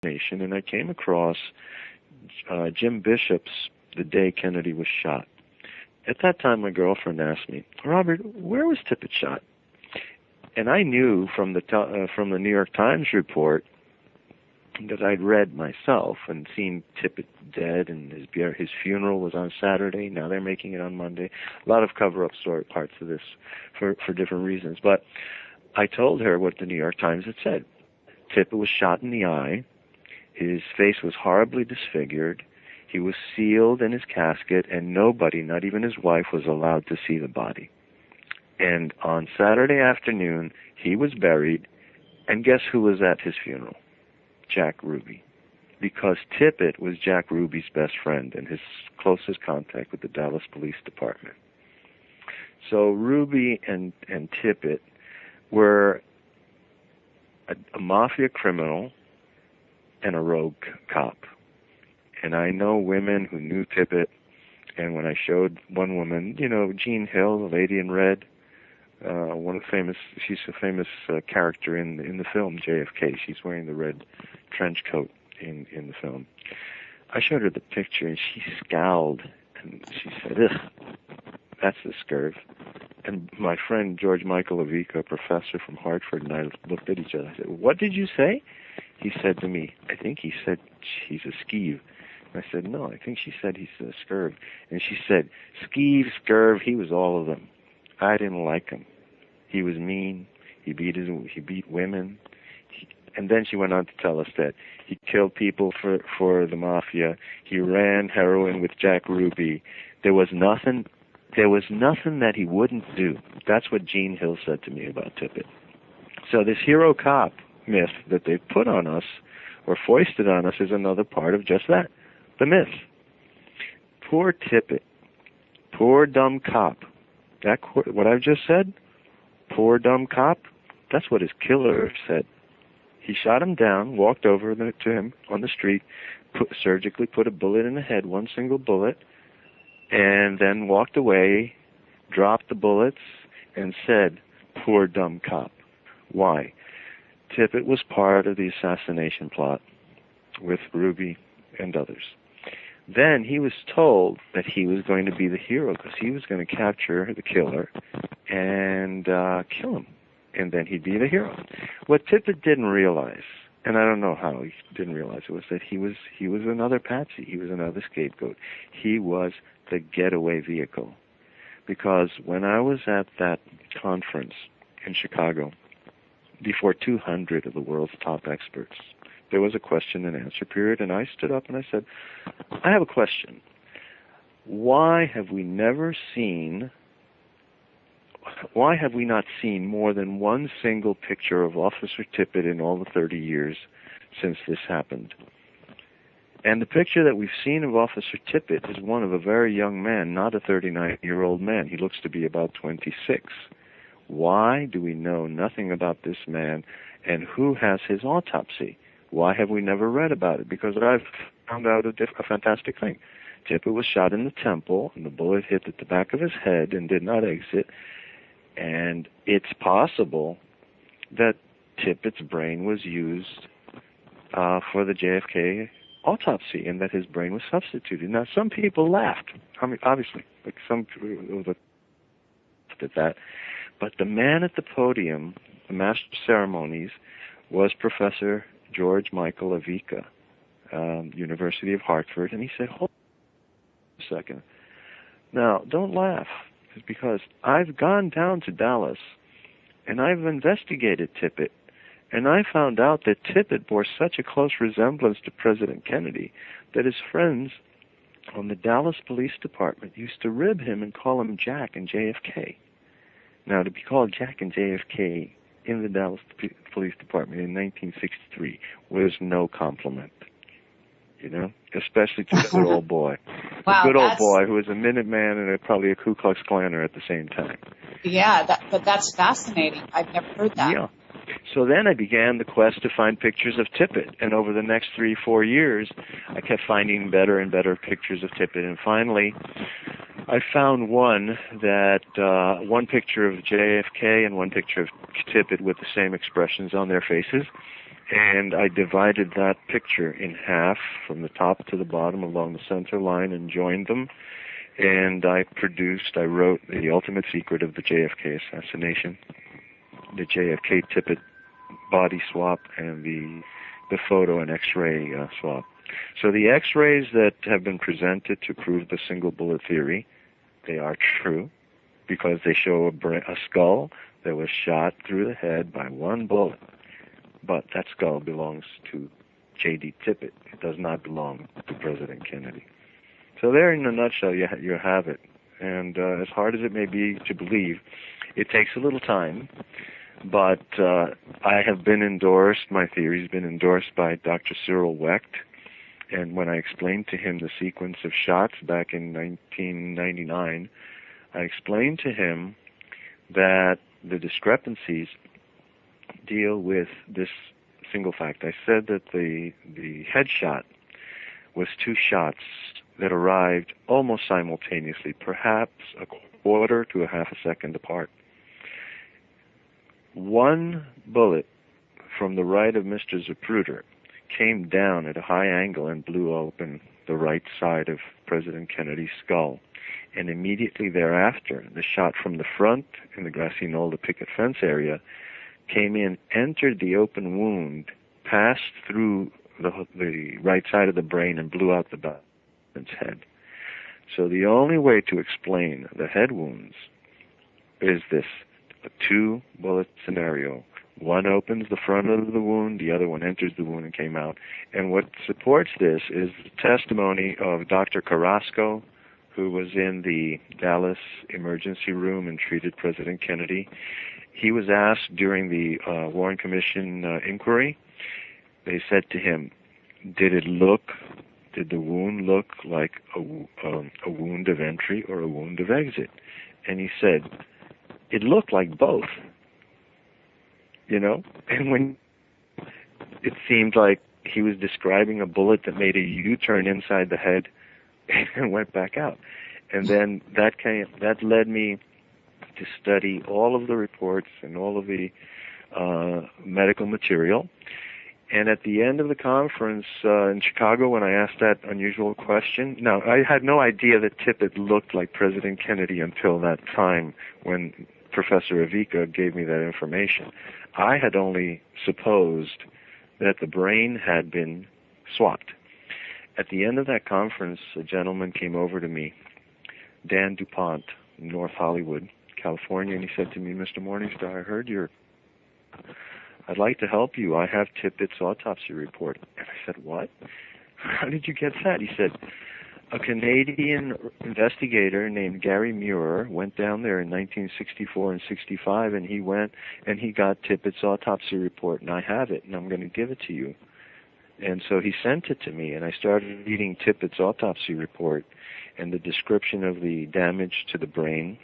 Nation, and I came across Jim Bishop's The Day Kennedy Was Shot. At that time, my girlfriend asked me, Robert, where was Tippit shot? And I knew from the New York Times report that I'd read myself and seen Tippit dead, and his funeral was on Saturday. Now they're making it on Monday. A lot of cover-up story parts of this for different reasons. But I told her what the New York Times had said. Tippit was shot in the eye. His face was horribly disfigured. He was sealed in his casket, and nobody, not even his wife, was allowed to see the body. And on Saturday afternoon, he was buried, and guess who was at his funeral? Jack Ruby. Because Tippit was Jack Ruby's best friend and his closest contact with the Dallas Police Department. So Ruby and Tippit were a mafia criminal and a rogue cop. And I know women who knew Tippit, and when I showed one woman, Jean Hill, the lady in red, she's a famous character in the film JFK. She's wearing the red trench coat in the film. I showed her the picture, and she scowled, and she said, ugh, that's the scurv. And my friend George Michael Avica, a professor from Hartford, and I looked at each other. I said, what did you say? He said to me, I think he said she's a skeeve. I said, no, I think she said he's a scurv. And she said, skeeve, scurv, he was all of them. I didn't like him. He was mean. He beat women. And then she went on to tell us that he killed people for the mafia. He ran heroin with Jack Ruby. There was nothing that he wouldn't do. That's what Jean Hill said to me about Tippit. So this hero cop myth that they put on us or foisted on us is another part of just that, the myth. Poor Tippit. Poor dumb cop. What I've just said, poor dumb cop, that's what his killer said. He shot him down, walked over to him on the street, surgically put a bullet in the head, one single bullet, and then walked away, dropped the bullets, and said, poor dumb cop. Why? Tippit was part of the assassination plot with Ruby and others. Then he was told that he was going to be the hero because he was going to capture the killer and kill him, and then he'd be the hero. What Tippit didn't realize, and I don't know how he didn't realize it, was that he was another patsy. He was another scapegoat. He was the getaway vehicle. Because when I was at that conference in Chicago, before 200 of the world's top experts, there was a question and answer period, and I stood up and I said, I have a question. Why have we not seen more than one single picture of Officer Tippit in all the 30 years since this happened? And the picture that we've seen of Officer Tippit is one of a very young man, not a 39-year-old man. He looks to be about 26. Why do we know nothing about this man, and who has his autopsy? Why have we never read about it? Because I've found out a fantastic thing. Tippit was shot in the temple, and the bullet hit at the back of his head and did not exit. And it's possible that Tippit's brain was used for the JFK autopsy, and that his brain was substituted. Now, some people laughed. I mean, obviously, like some people laughed at that. But the man at the podium, the master of ceremonies, was Professor George Michael Avica, University of Hartford, and he said, hold on a second. Now, don't laugh, because I've gone down to Dallas, and I've investigated Tippit, and I found out that Tippit bore such a close resemblance to President Kennedy that his friends on the Dallas Police Department used to rib him and call him Jack and JFK. Now, to be called Jack and JFK in the Dallas Police Department in 1963 was no compliment, especially to a good old boy. Wow, a good old boy who was a Minuteman and probably a Ku Klux Klaner at the same time. Yeah, but that's fascinating. I've never heard that. Yeah. So then I began the quest to find pictures of Tippit, and over the next 3-4 years, I kept finding better and better pictures of Tippit, and finally, I found one picture of JFK and one picture of Tippit with the same expressions on their faces, And I divided that picture in half from the top to the bottom along the center line and joined them. And I wrote The Ultimate Secret of the JFK Assassination, the JFK Tippit body swap, and the photo and X-ray swap. So the X-rays that have been presented to prove the single bullet theory, they are true because they show a skull that was shot through the head by one bullet. But that skull belongs to J.D. Tippit. It does not belong to President Kennedy. So there, in a nutshell, you have it. And as hard as it may be to believe, it takes a little time. But I have been endorsed, my theory's been endorsed by Dr. Cyril Wecht. And when I explained to him the sequence of shots back in 1999, I explained to him that the discrepancies deal with this single fact. I said that the headshot was two shots that arrived almost simultaneously, perhaps a quarter to a half a second apart. One bullet from the right of Mr. Zapruder came down at a high angle and blew open the right side of President Kennedy's skull. And immediately thereafter, the shot from the front in the grassy knoll, the picket fence area, came in, entered the open wound, passed through the right side of the brain, and blew out the president's head. So the only way to explain the head wounds is this, a two-bullet scenario. One opens the front of the wound, the other one enters the wound and came out. And what supports this is the testimony of Dr. Carrasco, who was in the Dallas emergency room and treated President Kennedy. He was asked during the Warren Commission inquiry, they said to him, did the wound look like a wound of entry or a wound of exit? And he said, it looked like both. You know, and when it seemed like he was describing a bullet that made a U-turn inside the head and went back out. And then that led me to study all of the reports and all of the medical material. And at the end of the conference in Chicago, when I asked that unusual question, now I had no idea that Tippit looked like President Kennedy until that time when Professor Avica gave me that information. I had only supposed that the brain had been swapped. At the end of that conference, a gentleman came over to me, Dan DuPont, in North Hollywood, California, and he said to me, Mr. Morningstar, I heard I'd like to help you. I have Tippit's autopsy report. And I said, what? How did you get that? He said, a Canadian investigator named Gary Muir went down there in 1964 and 65, and he went and he got Tippit's autopsy report, and I have it, and I'm going to give it to you. And so he sent it to me, and I started reading Tippit's autopsy report and the description of the damage to the brain.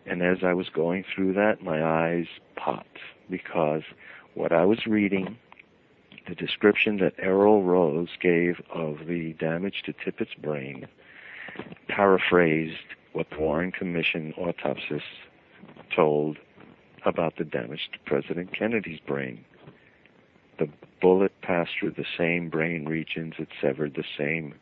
And as I was going through that, my eyes popped, because what I was reading, the description that Errol Rose gave of the damage to Tippit's brain, paraphrased what the Warren Commission autopsists told about the damage to President Kennedy's brain. The bullet passed through the same brain regions. It severed the same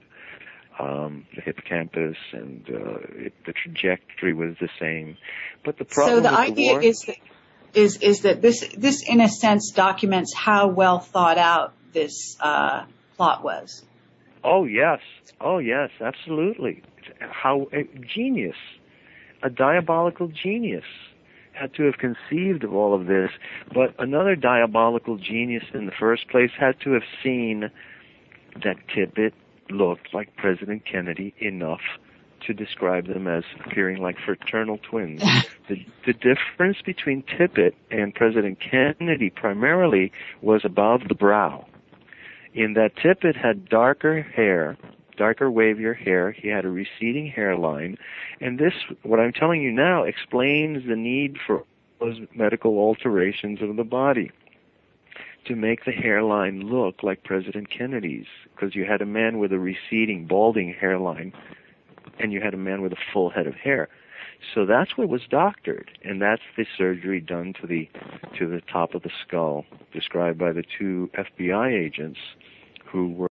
the hippocampus, and the trajectory was the same. But the problem. So the idea is that this in a sense documents how well thought out this plot was. Oh yes, absolutely. How a genius, a diabolical genius, had to have conceived of all of this. But another diabolical genius in the first place had to have seen that Tippit looked like President Kennedy enough to describe them as appearing like fraternal twins. The difference between Tippit and President Kennedy primarily was above the brow, in that Tippit had darker hair, darker, wavier hair. He had a receding hairline, and this, what I'm telling you now, explains the need for those medical alterations of the body to make the hairline look like President Kennedy's, because you had a man with a receding, balding hairline, and you had a man with a full head of hair. So that's what was doctored, and that's the surgery done to the top of the skull, described by the two FBI agents who were